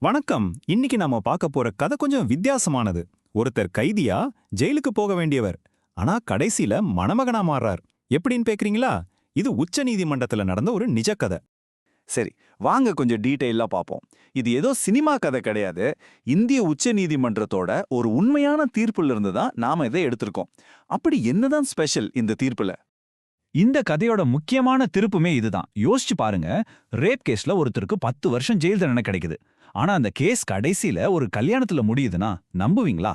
வணக்கம். இன்னைக்கு நாம பார்க்க போற கதை கொஞ்சம் வித்தியாசமானது. ஒருத்தர் கைதியா ஜெயிலுக்கு போக வேண்டியவர். ஆனா கடைசில மணமகனா மாறுறார். எப்படின்னு கேக்குறீங்களா? இது உச்ச நீதிமன்றத்துல நடந்த ஒரு நிஜ கதை. சரி, வாங்க கொஞ்சம் டீட்டெயிலா பார்ப்போம். இது ஏதோ சினிமா கதை கிடையாது. இந்திய உச்ச நீதிமன்றத்தோட ஒரு உண்மையான தீர்ப்புல இருந்து தான் நாம இதை எடுத்திருக்கோம். அப்படி என்னதான் ஸ்பெஷல் இந்த தீர்ப்புல? இந்த கதையோட முக்கியமான திருப்புமே இதுதான். யோசிச்சு பாருங்க, ரேப் கேஸ்ல ஒருத்தருக்கு 10 வருஷம் ஜெயில் தண்டனை கிடைக்குது. ஆனா அந்த கேஸ் கடைசியில ஒரு கல்யாணத்துல முடியுதுன்னா நம்புவீங்களா?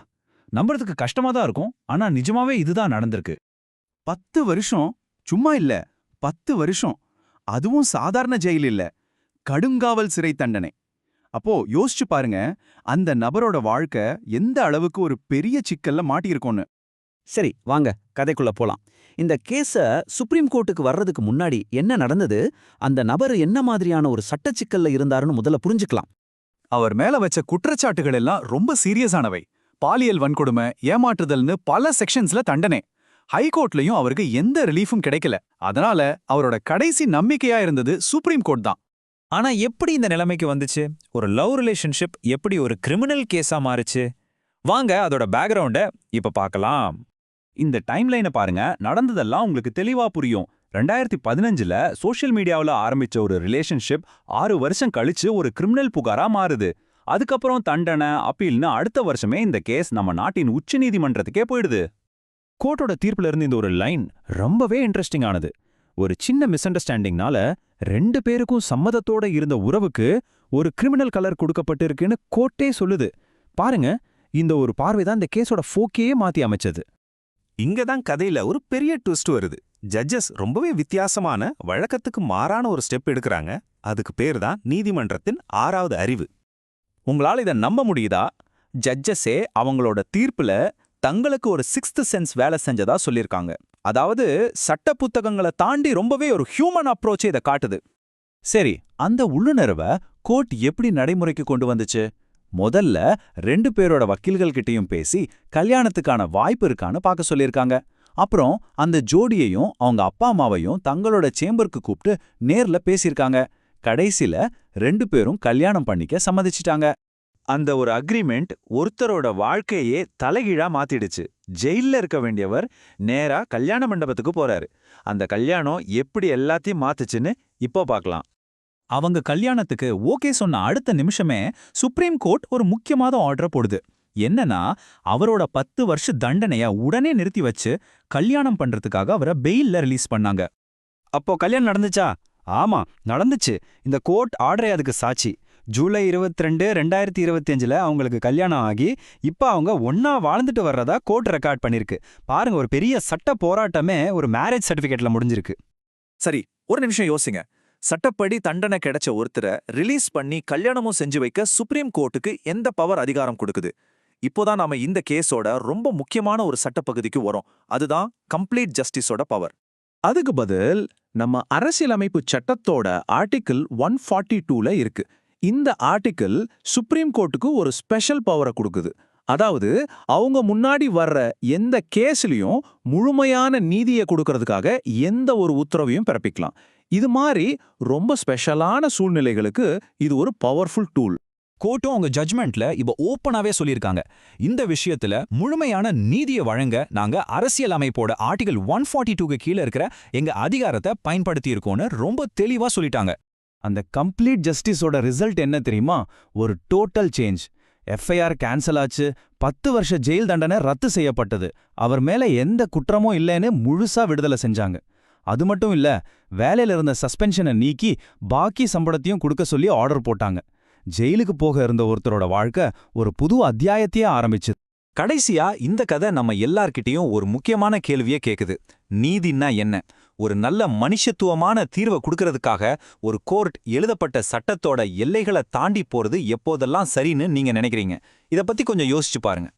நம்புறதுக்கு கஷ்டமா தான் இருக்கும். ஆனா நிஜமாவே இதுதான் நடந்திருக்கு. 10 வருஷம் சும்மா இல்ல, 10 வருஷம். அதுவும் சாதாரண ஜெயில் இல்ல, கடுங்காவல் சிறை தண்டனை. அப்போ யோசிச்சு பாருங்க, அந்த நபரோட வாழ்க்கை எந்த அளவுக்கு ஒரு பெரிய சிக்கல்ல மாட்டியிருக்கோன்னு. சரி, வாங்க கதைக்குள்ள போலாம். இந்த கேஸ சுப்ரீம் கோர்ட்டுக்கு வர்றதுக்கு முன்னாடி என்ன நடந்தது, அந்த நபர் என்ன மாதிரியான ஒரு சட்டச்சிக்கல்ல இருந்தாருன்னு முதல்ல புரிஞ்சுக்கலாம். அவர் மேல வச்ச குற்றச்சாட்டுகள் எல்லாம் ரொம்ப சீரியஸானவை. பாலியல் வன்கொடுமை, ஏமாற்றுதல்னு பல செக்ஷன்ஸ்ல தண்டனை. ஹைகோர்ட்லயும் அவருக்கு எந்த ரிலீஃபும் கிடைக்கல. அதனால அவரோட கடைசி நம்பிக்கையா இருந்தது சுப்ரீம் கோர்ட் தான். ஆனா எப்படி இந்த நிலைமைக்கு வந்துச்சு? ஒரு லவ் ரிலேஷன்ஷிப் எப்படி ஒரு கிரிமினல் கேஸா மாறுச்சு? வாங்க அதோட பேக்ரவுண்ட இப்ப பார்க்கலாம். இந்த டைம்லைனை பாருங்க, நடந்ததெல்லாம் உங்களுக்கு தெளிவா புரியும். 2015ல சோஷியல் மீடியாவில் ஆரம்பிச்ச ஒரு ரிலேஷன்ஷிப் 6 வருஷம் கழிச்சு ஒரு கிரிமினல் புகாரா மாறுது. அதுக்கப்புறம் தண்டனை, அப்பீல்னு அடுத்த வருஷமே இந்த கேஸ் நம்ம நாட்டின் உச்ச நீதிமன்றத்துக்கே போயிடுது. கோர்ட்டோட தீர்ப்புல இருந்து இந்த ஒரு லைன் ரொம்பவே இன்ட்ரெஸ்டிங் ஆனது. ஒரு சின்ன மிஸ் அண்டர்ஸ்டாண்டிங்னால 2 பேருக்கும் சம்மதத்தோட இருந்த உறவுக்கு ஒரு கிரிமினல் கலர் கொடுக்கப்பட்டிருக்குன்னு கோர்ட்டே சொல்லுது. பாருங்க, இந்த ஒரு பார்வைதான் இந்த கேஸோட ஃபோக்கையே மாத்தி அமைச்சது. இங்க தான் கதையில ஒரு பெரிய ட்விஸ்ட் வருது. ஜட்ஜஸ் ரொம்பவே வித்தியாசமான, வழக்கத்துக்கு மாறான ஒரு ஸ்டெப் எடுக்கறாங்க. அதுக்கு பேர் தான் நீதிமன்றத்தின் 6வது அறிவு. உங்களால இதை நம்ப முடியுதா? ஜட்ஜஸே அவங்களோட தீர்ப்புல தங்களுக்கு ஒரு 6th சென்ஸ் வேலை செஞ்சதா சொல்லியிருக்காங்க. அதாவது சட்ட புத்தகங்களை தாண்டி ரொம்பவே ஒரு ஹியூமன் அப்ரோச்சே இதை காட்டுது. சரி, அந்த உள்ளுணர்வை கோர்ட் எப்படி நடைமுறைக்கு கொண்டு வந்துச்சு? முதல்ல 2 பேரோட வக்கீல்கள் கிட்டயும் பேசி கல்யாணத்துக்கான வாய்ப்பு இருக்கான்னு பார்க்க சொல்லியிருக்காங்க. அப்புறம் அந்த ஜோடியையும் அவங்க அப்பா அம்மாவையும் தங்களோட சேம்பருக்கு கூப்பிட்டு நேர்ல பேசியிருக்காங்க. கடைசில 2 பேரும் கல்யாணம் பண்ணிக்க சம்மதிச்சிட்டாங்க. அந்த ஒரு அக்ரிமெண்ட் ஒருத்தரோட வாழ்க்கையே தலைகீழா மாத்திடுச்சு. ஜெயில்ல இருக்க வேண்டியவர் நேரா கல்யாண மண்டபத்துக்கு போறாரு. அந்த கல்யாணம் எப்படி எல்லாத்தையும் மாத்துச்சுன்னு இப்போ பார்க்கலாம். அவங்க கல்யாணத்துக்கு ஓகே சொன்ன அடுத்த நிமிஷமே சுப்ரீம் கோர்ட் ஒரு முக்கியமான ஆர்டர் போடுது. என்னன்னா, அவரோட 10 வருஷ தண்டனைய உடனே நிறுத்தி வச்சு கல்யாணம் பண்றதுக்காக அவரை பெயில்ல ரிலீஸ் பண்ணாங்க. அப்போ கல்யாணம் நடந்துச்சா? ஆமா, நடந்துச்சு. இந்த கோர்ட் ஆர்டரே அதுக்கு சாட்சி. ஜூலை 22, 2025ல அவங்களுக்கு கல்யாணம் ஆகி இப்ப அவங்க ஒன்னா வாழ்ந்துட்டு வர்றதா கோர்ட் ரெக்கார்ட் பண்ணிருக்கு. பாருங்க, ஒரு பெரிய சட்ட போராட்டமே ஒரு மேரேஜ் சர்டிபிகேட்ல முடிஞ்சிருக்கு. சரி, ஒரு நிமிஷம் யோசிங்க. சட்டப்படி தண்டனை கிடைச்ச ஒருத்தரை ரிலீஸ் பண்ணி கல்யாணமும் செஞ்சு வைக்க சுப்ரீம் கோர்ட்டுக்கு எந்த பவர் அதிகாரம் கொடுக்குது? இப்போதான் நாம இந்த கேஸோட ரொம்ப முக்கியமான ஒரு சட்டப்பகுதிக்கு வரோம். அதுதான் கம்ப்ளீட் ஜஸ்டிஸோட பவர். அதுக்கு பதில் நம்ம அரசியலமைப்பு சட்டத்தோட ஆர்டிகிள் 142ல இருக்கு. இந்த ஆர்டிகிள் சுப்ரீம் கோர்ட்டுக்கு ஒரு ஸ்பெஷல் பவரை கொடுக்குது. அதாவது அவங்க முன்னாடி வர்ற எந்த கேஸ்லயும் முழுமையான நீதியை கொடுக்கறதுக்காக எந்த ஒரு உத்தரவையும் பிறப்பிக்கலாம். இது மாதிரி ரொம்ப ஸ்பெஷலான சூழ்நிலைகளுக்கு இது ஒரு பவர்ஃபுல் டூல். கோர்ட்டும் அவங்க ஜட்ஜ்மெண்ட்ல இப்ப ஓப்பனாவே சொல்லியிருக்காங்க. இந்த விஷயத்துல முழுமையான நீதியை வழங்க நாங்க அரசியல் அமைப்போட ஆர்டிகல் 142க்கு கீழே இருக்கிற எங்க அதிகாரத்தை பயன்படுத்தி இருக்கோம்னு ரொம்ப தெளிவா சொல்லிட்டாங்க. அந்த கம்ப்ளீட் ஜஸ்டிஸோட ரிசல்ட் என்ன தெரியுமா? ஒரு டோட்டல் சேஞ்ச். எஃப்ஐஆர் கேன்சல் ஆச்சு. 10 வருஷ ஜெயில் தண்டனை ரத்து செய்யப்பட்டது. அவர் மேல எந்த குற்றமும் இல்லைன்னு முழுசா விடுதலை செஞ்சாங்க. அது மட்டும் இல்ல, வேலையில இருந்த சஸ்பென்ஷனை நீக்கி பாக்கி சம்பளத்தையும் கொடுக்க சொல்லி ஆர்டர் போட்டாங்க. ஜெயிலுக்கு போக இருந்த ஒருத்தரோட வாழ்க்கை ஒரு புது அத்தியாயத்தையே ஆரம்பிச்சு. கடைசியா இந்த கதை நம்ம எல்லார்கிட்டயும் ஒரு முக்கியமான கேள்வியை கேக்குது. நீதின்னா என்ன? ஒரு நல்ல மனுஷத்துவமான தீர்வை கொடுக்கறதுக்காக ஒரு கோர்ட் எழுதப்பட்ட சட்டத்தோட எல்லைகளை தாண்டி போறது எப்போதெல்லாம் சரின்னு நீங்க நினைக்கிறீங்க? இத பத்தி கொஞ்சம் யோசிச்சு பாருங்க.